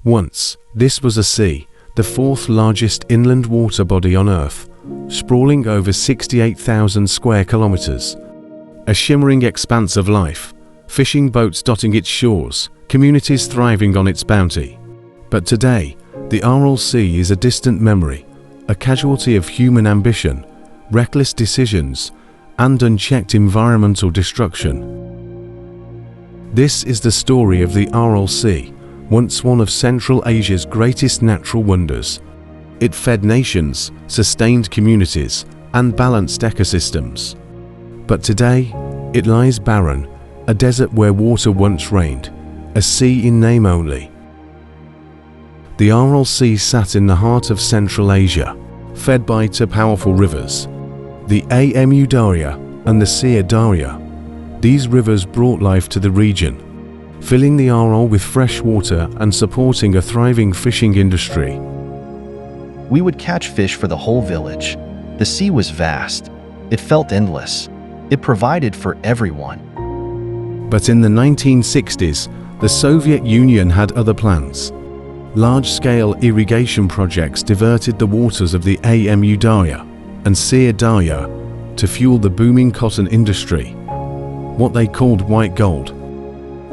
Once, this was a sea, the fourth largest inland water body on Earth, sprawling over 68,000 square kilometers. A shimmering expanse of life, fishing boats dotting its shores, communities thriving on its bounty. But today, the Aral Sea is a distant memory, a casualty of human ambition, reckless decisions, and unchecked environmental destruction. This is the story of the Aral Sea, once one of Central Asia's greatest natural wonders. It fed nations, sustained communities, and balanced ecosystems. But today, it lies barren, a desert where water once reigned, a sea in name only. The Aral Sea sat in the heart of Central Asia, fed by two powerful rivers, the Amu Darya and the Sea Darya. These rivers brought life to the region, filling the Aral with fresh water and supporting a thriving fishing industry. We would catch fish for the whole village. The sea was vast. It felt endless. It provided for everyone. But in the 1960s, the Soviet Union had other plans. Large-scale irrigation projects diverted the waters of the Amu Darya and Sea Darya to fuel the booming cotton industry, what they called white gold.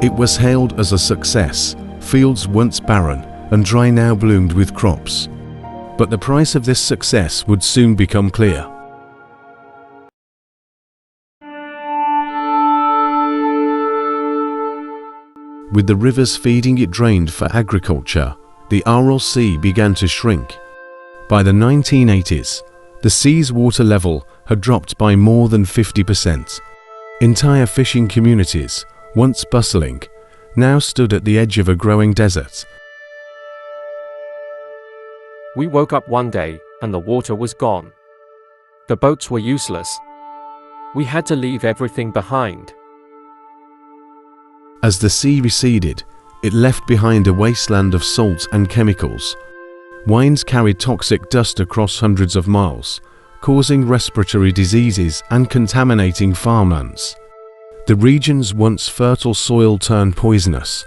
It was hailed as a success. Fields once barren and dry now bloomed with crops. But the price of this success would soon become clear. With the rivers feeding it drained for agriculture, the Aral Sea began to shrink. By the 1980s, the sea's water level had dropped by more than 50%. Entire fishing communities, once bustling, now stood at the edge of a growing desert. We woke up one day and the water was gone. The boats were useless. We had to leave everything behind. As the sea receded, it left behind a wasteland of salt and chemicals. Winds carried toxic dust across hundreds of miles, causing respiratory diseases and contaminating farmlands. The region's once fertile soil turned poisonous.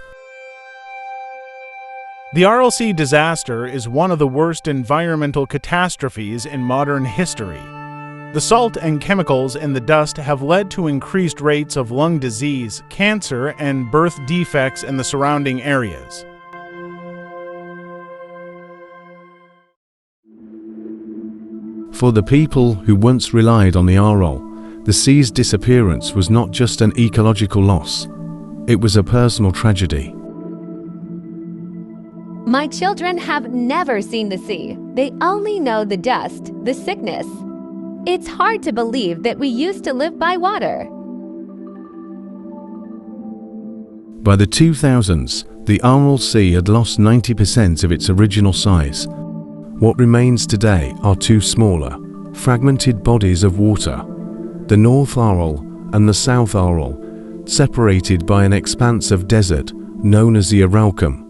The Aral Sea disaster is one of the worst environmental catastrophes in modern history. The salt and chemicals in the dust have led to increased rates of lung disease, cancer, and birth defects in the surrounding areas. For the people who once relied on the Aral, the sea's disappearance was not just an ecological loss, it was a personal tragedy. My children have never seen the sea. They only know the dust, the sickness. It's hard to believe that we used to live by water. By the 2000s, the Aral Sea had lost 90% of its original size. What remains today are two smaller, fragmented bodies of water, the North Aral and the South Aral, separated by an expanse of desert known as the Aralcum.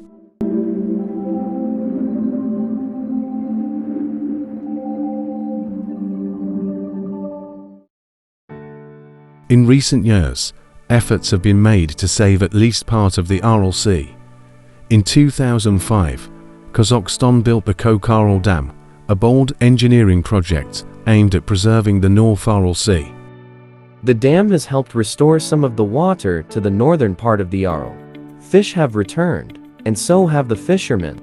In recent years, efforts have been made to save at least part of the Aral Sea. In 2005, Kazakhstan built the Koch-Aral Dam, a bold engineering project aimed at preserving the North Aral Sea. The dam has helped restore some of the water to the northern part of the Aral. Fish have returned, and so have the fishermen.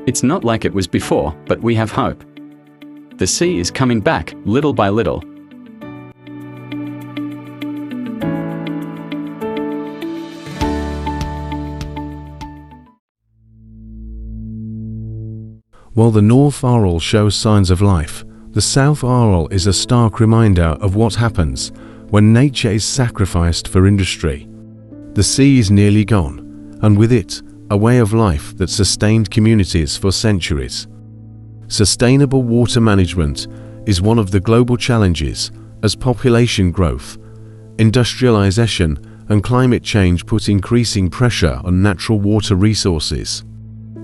It's not like it was before, but we have hope. The sea is coming back, little by little. While the North Aral shows signs of life, the South Aral is a stark reminder of what happens when nature is sacrificed for industry. The sea is nearly gone, and with it, a way of life that sustained communities for centuries. Sustainable water management is one of the global challenges as population growth, industrialization, and climate change put increasing pressure on natural water resources.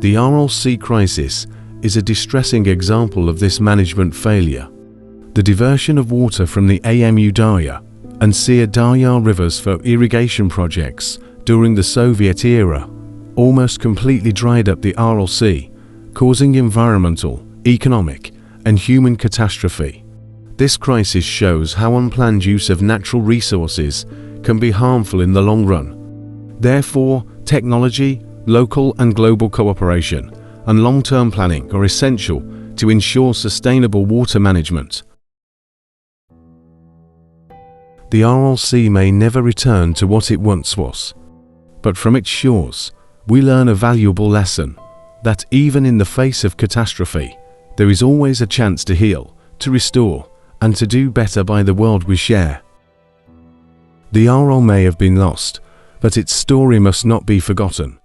The Aral Sea crisis is a distressing example of this management failure. The diversion of water from the Amu Darya and Sea Darya rivers for irrigation projects during the Soviet era almost completely dried up the Aral Sea, causing environmental, economic, and human catastrophe. This crisis shows how unplanned use of natural resources can be harmful in the long run. Therefore, technology, local and global cooperation, and long-term planning are essential to ensure sustainable water management. The Aral Sea may never return to what it once was, but from its shores, we learn a valuable lesson that even in the face of catastrophe, there is always a chance to heal, to restore, and to do better by the world we share. The Aral may have been lost, but its story must not be forgotten.